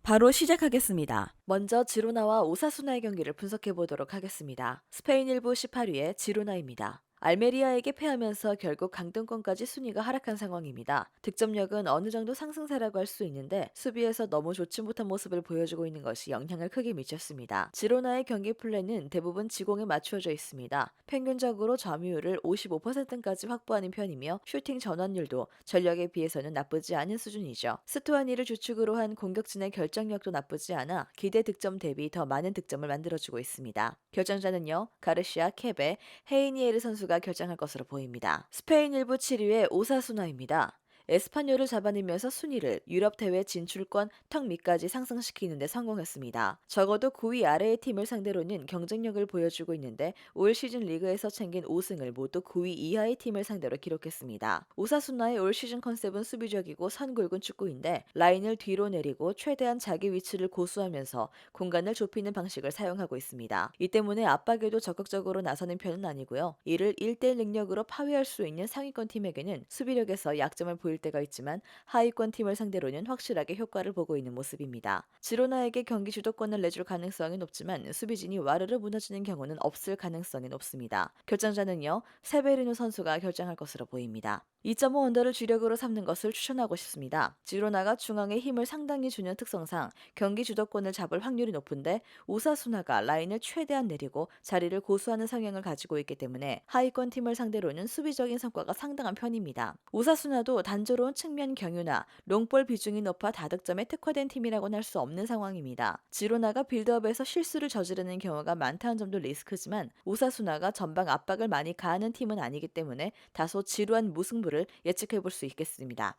바로 시작하겠습니다. 먼저 지로나와 오사수나의 경기를 분석해 보도록 하겠습니다. 스페인 1부 18위의 지로나입니다. 알메리아에게 패하면서 결국 강등권까지 순위가 하락한 상황입니다. 득점력은 어느 정도 상승세라고 할 수 있는데 수비에서 너무 좋지 못한 모습을 보여주고 있는 것이 영향을 크게 미쳤습니다. 지로나의 경기 플랜은 대부분 지공에 맞추어져 있습니다. 평균적으로 점유율을 55%까지 확보하는 편이며 슈팅 전환율도 전력에 비해서는 나쁘지 않은 수준이죠. 스투아니를 주축으로 한 공격진의 결정력도 나쁘지 않아 기대 득점 대비 더 많은 득점을 만들어주고 있습니다. 결정자는요, 가르시아, 케베, 헤이니에르 선수가 결정할 것으로 보입니다. 스페인 1부 7위의 오사수나입니다. 에스파뇰을 잡아내면서 순위를 유럽 대회 진출권 턱 밑까지 상승시키는 데 성공했습니다. 적어도 9위 아래의 팀을 상대로는 경쟁력을 보여주고 있는데 올 시즌 리그에서 챙긴 5승을 모두 9위 이하의 팀을 상대로 기록했습니다. 오사수나의 올 시즌 컨셉은 수비적이고 선굵은 축구인데 라인을 뒤로 내리고 최대한 자기 위치를 고수하면서 공간을 좁히는 방식을 사용하고 있습니다. 이 때문에 압박에도 적극적으로 나서는 편은 아니고요. 이를 1대1 능력으로 파괴할 수 있는 상위권 팀에게는 수비력에서 약점을 보일 때가 있지만 하위권 팀을 상대로는 확실하게 효과를 보고 있는 모습입니다. 지로나에게 경기 주도권을 내줄 가능성이 높지만 수비진이 와르르 무너지는 경우는 없을 가능성이 높습니다. 결정자는요, 세베리노 선수가 결정할 것으로 보입니다. 2.5 언더를 주력으로 삼는 것을 추천하고 싶습니다. 지로나가 중앙에 힘을 상당히 주는 특성상 경기 주도권을 잡을 확률이 높은데 오사수나가 라인을 최대한 내리고 자리를 고수하는 성향을 가지고 있기 때문에 하위권 팀을 상대로는 수비적인 성과가 상당한 편입니다. 오사수나도 단조로운 측면 경유나 롱볼 비중이 높아 다득점에 특화된 팀이라고는 할 수 없는 상황입니다. 지로나가 빌드업에서 실수를 저지르는 경우가 많다는 점도 리스크지만 오사수나가 전방 압박을 많이 가하는 팀은 아니기 때문에 다소 지루한 무승부를 예측해 볼 수 있겠습니다.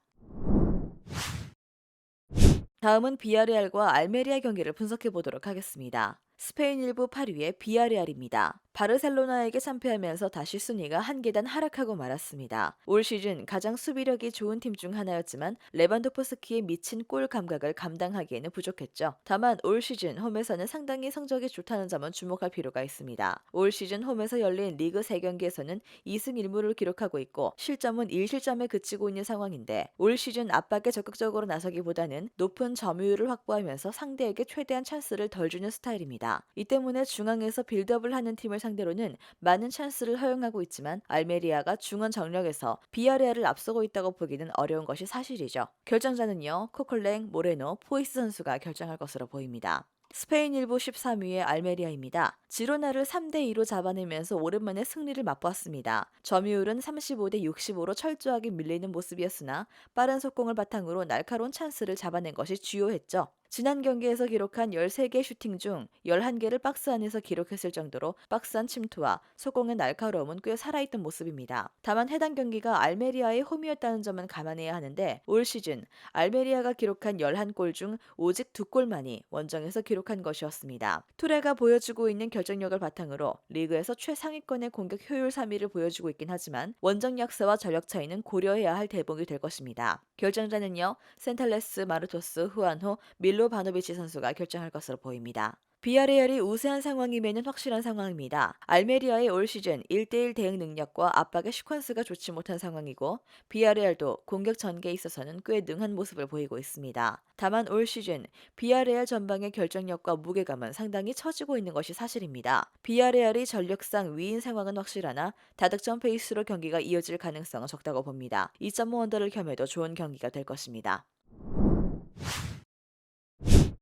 다음은 비아레알과 알메리아 경기를 분석해 보도록 하겠습니다. 스페인 1부 8위의 비아레알입니다. 바르셀로나에게 참패하면서 다시 순위가 한 계단 하락하고 말았습니다. 올 시즌 가장 수비력이 좋은 팀 중 하나였지만 레반도프스키의 미친 골 감각을 감당하기에는 부족했죠. 다만 올 시즌 홈에서는 상당히 성적이 좋다는 점은 주목할 필요가 있습니다. 올 시즌 홈에서 열린 리그 3경기에서는 2승 1무를 기록하고 있고 실점은 1실점에 그치고 있는 상황인데 올 시즌 압박에 적극적으로 나서기보다는 높은 점유율을 확보하면서 상대에게 최대한 찬스를 덜 주는 스타일입니다. 이 때문에 중앙에서 빌드업을 하는 팀을 상대로는 많은 찬스를 허용하고 있지만 알메리아가 중원 정력에서 비아레알을 앞서고 있다고 보기는 어려운 것이 사실이죠. 결정자는요, 코클랭, 모레노, 포이스 선수가 결정할 것으로 보입니다. 스페인 1부 13위의 알메리아입니다. 지로나를 3대2로 잡아내면서 오랜만에 승리를 맛보았습니다. 점유율은 35대 65로 철저하게 밀리는 모습이었으나 빠른 속공을 바탕으로 날카로운 찬스를 잡아낸 것이 주요했죠. 지난 경기에서 기록한 13개 슈팅 중 11개를 박스 안에서 기록했을 정도로 박스 안 침투와 속공의 날카로움은 꽤 살아있던 모습입니다. 다만 해당 경기가 알메리아의 홈이었다는 점은 감안해야 하는데 올 시즌 알메리아가 기록한 11골 중 오직 2골만이 원정에서 기록한 것이었습니다. 투레가 보여주고 있는 결정력을 바탕으로 리그에서 최상위권의 공격 효율 3위를 보여주고 있긴 하지만 원정 약세와 전력 차이는 고려해야 할 대목이 될 것입니다. 결정자는요, 센탈레스, 마르토스, 후안호, 밀로 바노비치 선수가 결정할 것으로 보입니다. 비아레알이 우세한 상황임에는 확실한 상황입니다. 알메리아의 올 시즌 1대1 대응 능력과 압박의 시퀀스가 좋지 못한 상황이고 비아레알도 공격 전개에 있어서는 꽤 능한 모습을 보이고 있습니다. 다만 올 시즌 비아레알 전방의 결정력과 무게감은 상당히 처지고 있는 것이 사실입니다. 비아레알이 전력상 위인 상황은 확실하나 다득점 페이스로 경기가 이어질 가능성은 적다고 봅니다. 2.5 언더를 겸해도 좋은 경기가 될 것입니다.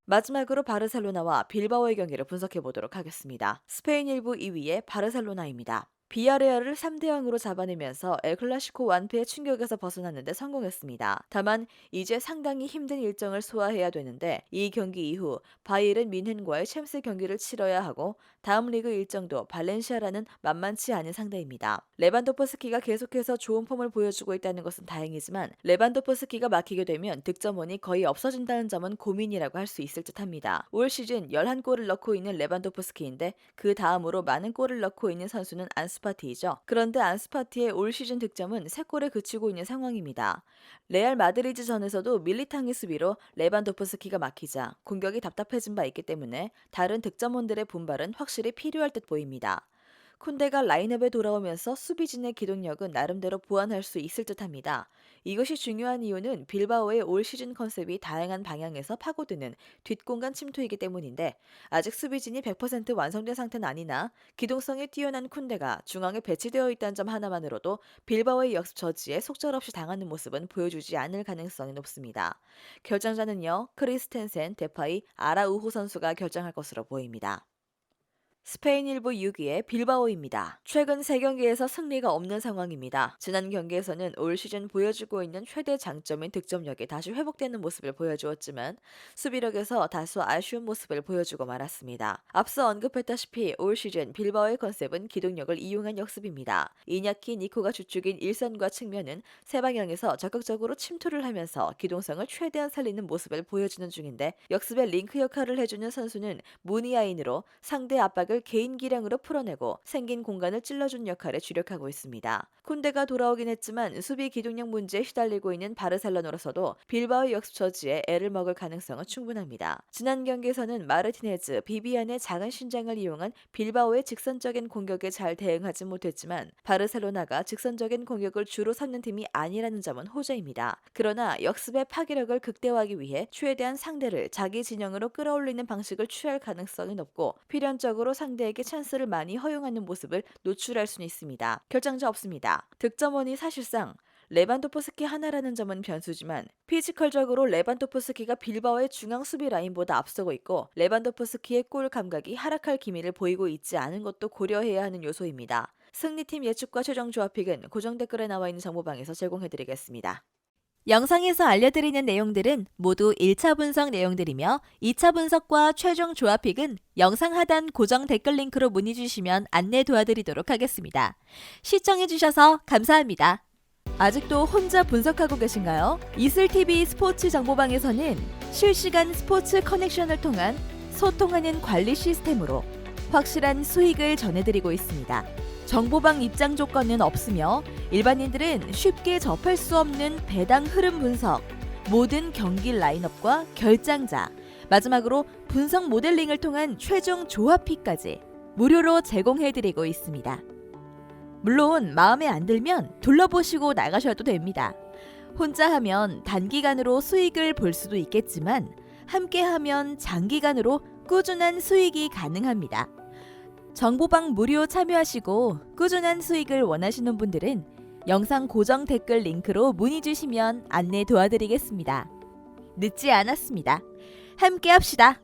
마지막으로 바르셀로나와 빌바오의 경기를 분석해 보도록 하겠습니다. 스페인 1부 2위의 바르셀로나입니다. 비아레알을 3대 0으로 잡아내면서 엘클라시코 완패의 충격에서 벗어났는데 성공했습니다. 다만 이제 상당히 힘든 일정을 소화해야 되는데 이 경기 이후 바이에른 뮌헨과의 챔스 경기를 치러야 하고 다음 리그 일정도 발렌시아라는 만만치 않은 상대입니다. 레반도프스키가 계속해서 좋은 폼을 보여주고 있다는 것은 다행이지만 레반도프스키가 막히게 되면 득점원이 거의 없어진다는 점은 고민이라고 할 수 있을 듯합니다. 올 시즌 11골을 넣고 있는 레반도프스키인데 그 다음으로 많은 골을 넣고 있는 선수는 안스파티이죠. 그런데 안스파티의 올 시즌 득점은 3골에 그치고 있는 상황입니다. 레알 마드리드전에서도 밀리탕의 수비로 레반도프스키가 막히자 공격이 답답해진 바 있기 때문에 다른 득점원들의 분발은 확실히 필요할 듯 보입니다. 쿤데가 라인업에 돌아오면서 수비진의 기동력은 나름대로 보완할 수 있을 듯합니다. 이것이 중요한 이유는 빌바오의 올 시즌 컨셉이 다양한 방향에서 파고드는 뒷공간 침투이기 때문인데 아직 수비진이 100% 완성된 상태는 아니나 기동성이 뛰어난 쿤데가 중앙에 배치되어 있다는 점 하나만으로도 빌바오의 역습 저지에 속절없이 당하는 모습은 보여주지 않을 가능성이 높습니다. 결정자는요, 크리스텐센, 데파이, 아라우호 선수가 결정할 것으로 보입니다. 스페인 1부 6위의 빌바오입니다. 최근 3경기에서 승리가 없는 상황입니다. 지난 경기에서는 올 시즌 보여주고 있는 최대 장점인 득점력이 다시 회복되는 모습을 보여주었지만 수비력에서 다소 아쉬운 모습을 보여주고 말았습니다. 앞서 언급했다시피 올 시즌 빌바오의 컨셉은 기동력을 이용한 역습입니다. 이냐키 니코가 주축인 일선과 측면은 세 방향에서 적극적으로 침투를 하면서 기동성을 최대한 살리는 모습을 보여주는 중인데 역습의 링크 역할을 해주는 선수는 무니아인으로 상대 압박을 개인 기량으로 풀어내고 생긴 공간을 찔러준 역할에 주력하고 있습니다. 쿤데가 돌아오긴 했지만 수비 기동력 문제에 휘달리고 있는 바르셀로나로서도 빌바오의 역습 저지에 애를 먹을 가능성은 충분합니다. 지난 경기에서는 마르티네즈, 비비안의 작은 신장을 이용한 빌바오의 직선적인 공격에 잘 대응하지 못했지만 바르셀로나가 직선적인 공격을 주로 삼는 팀이 아니라는 점은 호재입니다. 그러나 역습의 파괴력을 극대화하기 위해 최대한 상대를 자기 진영으로 끌어올리는 방식을 취할 가능성이 높고 필연적으로 상대에게 찬스를 많이 허용하는 모습을 노출할 수는 있습니다. 결정자 없습니다. 득점원이 사실상 레반도프스키 하나라는 점은 변수지만 피지컬적으로 레반도프스키가 빌바오의 중앙 수비 라인보다 앞서고 있고 레반도프스키의 골 감각이 하락할 기미를 보이고 있지 않은 것도 고려해야 하는 요소입니다. 승리팀 예측과 최종 조합픽은 고정 댓글에 나와 있는 정보방에서 제공해드리겠습니다. 영상에서 알려드리는 내용들은 모두 1차 분석 내용들이며 2차 분석과 최종 조합픽은 영상 하단 고정 댓글 링크로 문의 주시면 안내 도와드리도록 하겠습니다. 시청해주셔서 감사합니다. 아직도 혼자 분석하고 계신가요? 이슬TV 스포츠 정보방에서는 실시간 스포츠 커넥션을 통한 소통하는 관리 시스템으로 확실한 수익을 전해드리고 있습니다. 정보방 입장 조건은 없으며 일반인들은 쉽게 접할 수 없는 배당 흐름 분석, 모든 경기 라인업과 결장자, 마지막으로 분석 모델링을 통한 최종 조합픽까지 무료로 제공해드리고 있습니다. 물론 마음에 안 들면 둘러보시고 나가셔도 됩니다. 혼자 하면 단기간으로 수익을 볼 수도 있겠지만 함께하면 장기간으로 꾸준한 수익이 가능합니다. 정보방 무료 참여하시고 꾸준한 수익을 원하시는 분들은 영상 고정 댓글 링크로 문의 주시면 안내 도와드리겠습니다. 늦지 않았습니다. 함께 합시다.